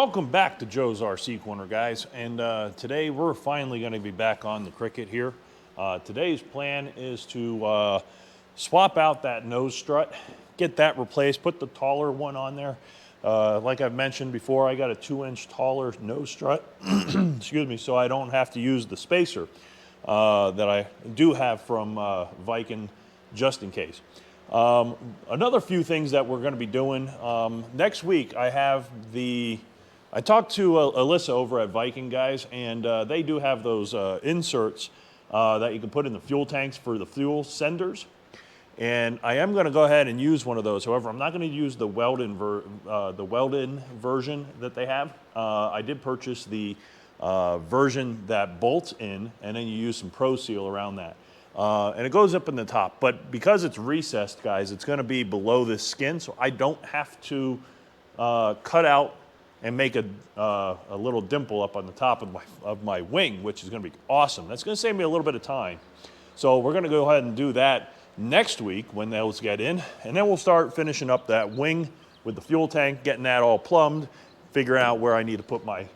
Welcome back to Joe's RC Corner, guys. And today we're finally going to be back on the Cricket here. Today's plan is to swap out that nose strut, get that replaced, put the taller one on there. Like I've mentioned before, I got a 2-inch taller nose strut, excuse me, so I don't have to use the spacer that I do have from Viking just in case. Another few things that we're going to be doing next week. I talked to Alyssa over at Viking, guys, and they do have those inserts that you can put in the fuel tanks for the fuel senders. And I am going to go ahead and use one of those. However, I'm not going to use the welded version that they have. I did purchase the version that bolts in, and then you use some Pro Seal around that. And it goes up in the top, but because it's recessed, guys, it's going to be below this skin, so I don't have to cut out and make a little dimple up on the top of my wing, which is going to be awesome. That's going to save me a little bit of time. So we're going to go ahead and do that next week when those get in, and then we'll start finishing up that wing with the fuel tank, getting that all plumbed, figuring out where I need to put my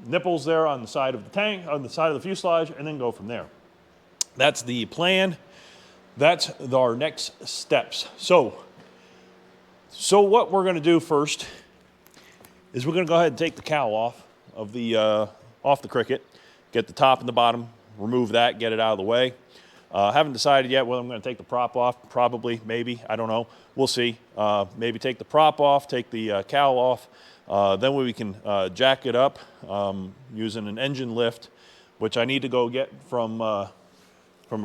nipples there on the side of the tank, on the side of the fuselage, and then go from there. That's the plan. That's our next steps. So what we're going to do first is we're going to go ahead and take the cowl off the Cricket, get the top and the bottom, remove that, get it out of the way. Haven't decided yet whether I'm going to take the prop off. Probably, maybe, I don't know. We'll see. Maybe take the prop off, take the cowl off. Then we can jack it up using an engine lift, which I need to go get from a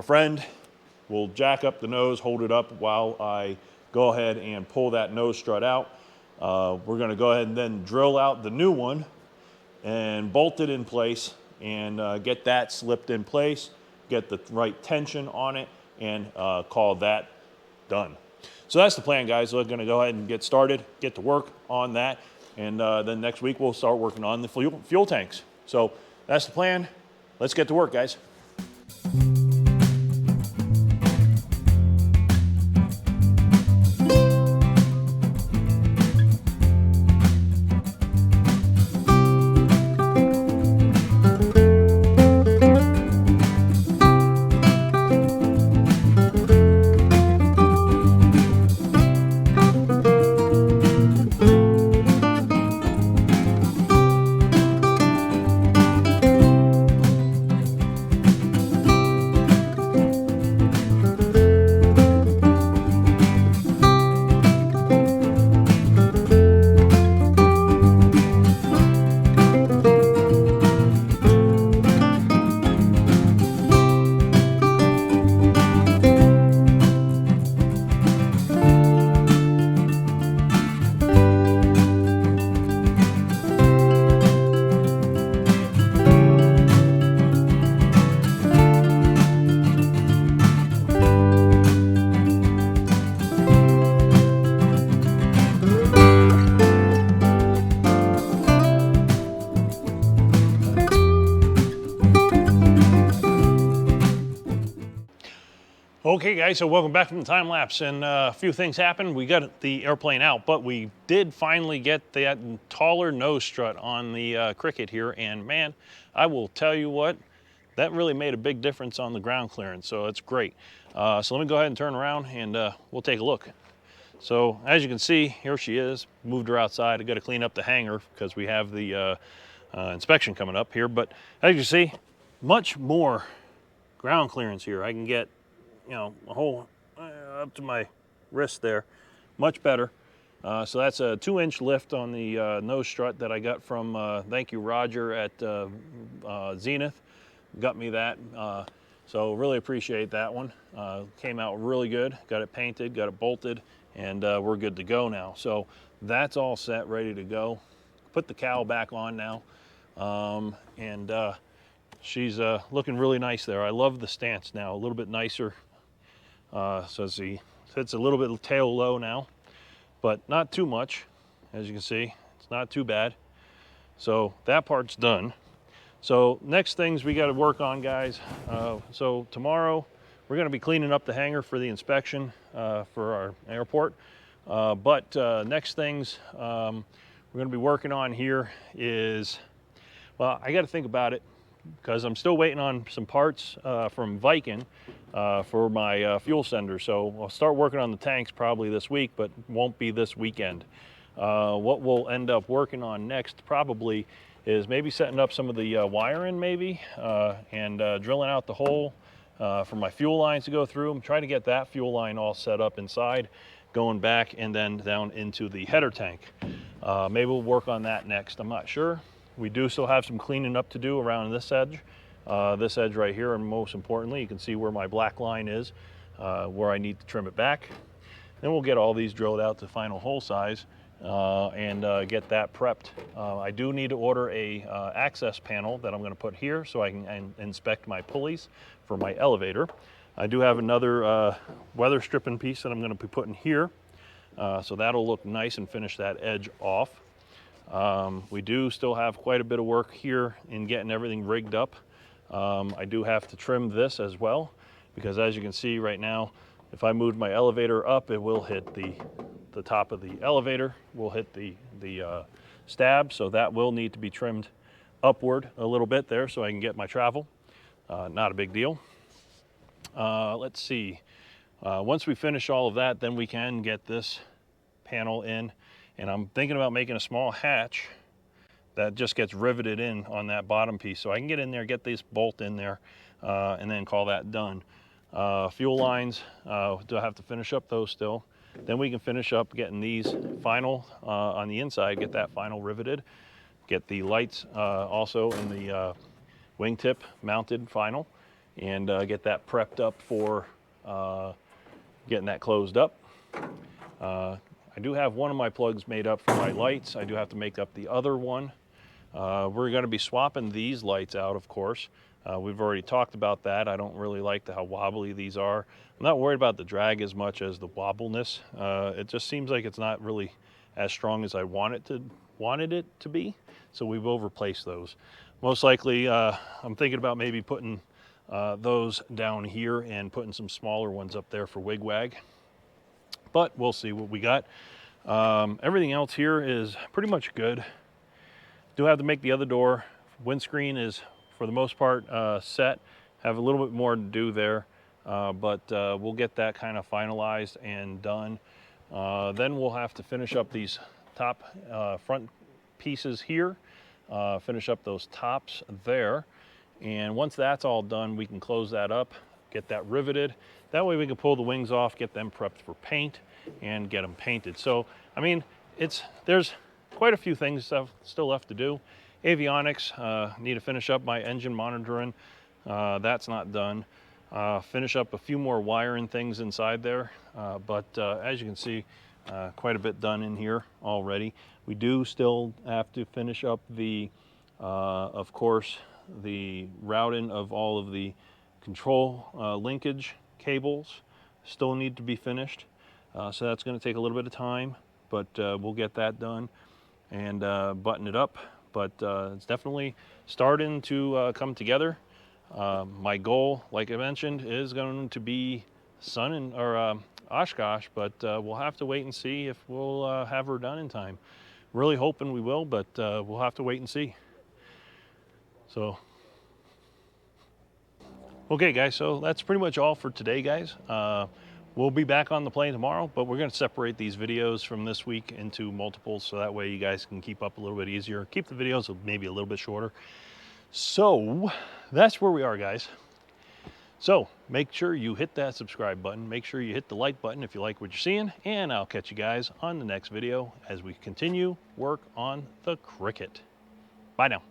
friend. We'll jack up the nose, hold it up while I go ahead and pull that nose strut out. We're going to go ahead and then drill out the new one and bolt it in place and get that slipped in place, get the right tension on it, and call that done. So that's the plan, guys. We're going to go ahead and get started, get to work on that. And then next week, we'll start working on the fuel tanks. So that's the plan. Let's get to work, guys. Okay, guys, so welcome back from the time lapse, and a few things happened. We got the airplane out, but we did finally get that taller nose strut on the Cricket here, and man, I will tell you what, that really made a big difference on the ground clearance, so it's great. So let me go ahead and turn around and we'll take a look. So as you can see, here she is. Moved her outside. I got to clean up the hangar because we have the inspection coming up here, but as you see, much more ground clearance here. I can get, you know, a whole up to my wrist there, much better. So that's a 2-inch lift on the nose strut that I got from, thank you, Roger at Zenith. Got me that. So really appreciate that one. Came out really good. Got it painted, got it bolted, and we're good to go now. So that's all set, ready to go. Put the cowl back on now. And she's looking really nice there. I love the stance now, a little bit nicer. So she sits a little bit tail low now, but not too much. As you can see, it's not too bad. So that part's done. So next things we got to work on, guys. So tomorrow we're going to be cleaning up the hangar for the inspection for our airport. But next things, we're going to be working on here is, well, I got to think about it because I'm still waiting on some parts from Viking for my fuel sender. So I'll start working on the tanks probably this week, but won't be this weekend. What we'll end up working on next probably is maybe setting up some of the wiring maybe and drilling out the hole for my fuel lines to go through. I'm trying to get that fuel line all set up inside, going back and then down into the header tank. Maybe we'll work on that next, I'm not sure. We do still have some cleaning up to do around this edge right here, and most importantly, you can see where my black line is, where I need to trim it back. Then we'll get all these drilled out to final hole size and get that prepped. I do need to order a access panel that I'm going to put here so I can inspect my pulleys for my elevator. I do have another weather stripping piece that I'm going to be putting here, so that'll look nice and finish that edge off. We do still have quite a bit of work here in getting everything rigged up. I do have to trim this as well, because as you can see right now, if I move my elevator up, it will hit the top of the elevator, will hit the stab, so that will need to be trimmed upward a little bit there so I can get my travel. Not a big deal. Let's see. Once we finish all of that, then we can get this panel in. And I'm thinking about making a small hatch that just gets riveted in on that bottom piece. So I can get in there, get this bolt in there, and then call that done. Fuel lines, do I have to finish up those still? Then we can finish up getting these final on the inside, get that final riveted, get the lights also in the wingtip mounted final, and get that prepped up for getting that closed up. I do have one of my plugs made up for my lights. I do have to make up the other one. We're going to be swapping these lights out, of course. We've already talked about that. I don't really like how wobbly these are. I'm not worried about the drag as much as the wobbleness. It just seems like it's not really as strong as I wanted it to be. So we will replace those. Most likely, I'm thinking about maybe putting those down here and putting some smaller ones up there for wigwag. But we'll see what we got. Everything else here is pretty much good. Do have to make the other door. Windscreen is, for the most part, set. Have a little bit more to do there, but we'll get that kind of finalized and done. Then we'll have to finish up these top front pieces here, finish up those tops there. And once that's all done, we can close that up, get that riveted. That way we can pull the wings off, get them prepped for paint, and get them painted. So, I mean, there's quite a few things still left to do. Avionics, need to finish up my engine monitoring. That's not done. Finish up a few more wiring things inside there. But as you can see, quite a bit done in here already. We do still have to finish up the, of course, the routing of all of the control linkage cables still need to be finished. So that's going to take a little bit of time, but we'll get that done and button it up. But it's definitely starting to come together. My goal, like I mentioned, is going to be Oshkosh, but we'll have to wait and see if we'll have her done in time. Really hoping we will, but we'll have to wait and see. So, okay guys, so that's pretty much all for today, guys. We'll be back on the plane tomorrow, but we're going to separate these videos from this week into multiples, so that way you guys can keep up a little bit easier. Keep the videos maybe a little bit shorter. So that's where we are, guys. So make sure you hit that subscribe button. Make sure you hit the like button if you like what you're seeing, and I'll catch you guys on the next video as we continue work on the Cricket. Bye now.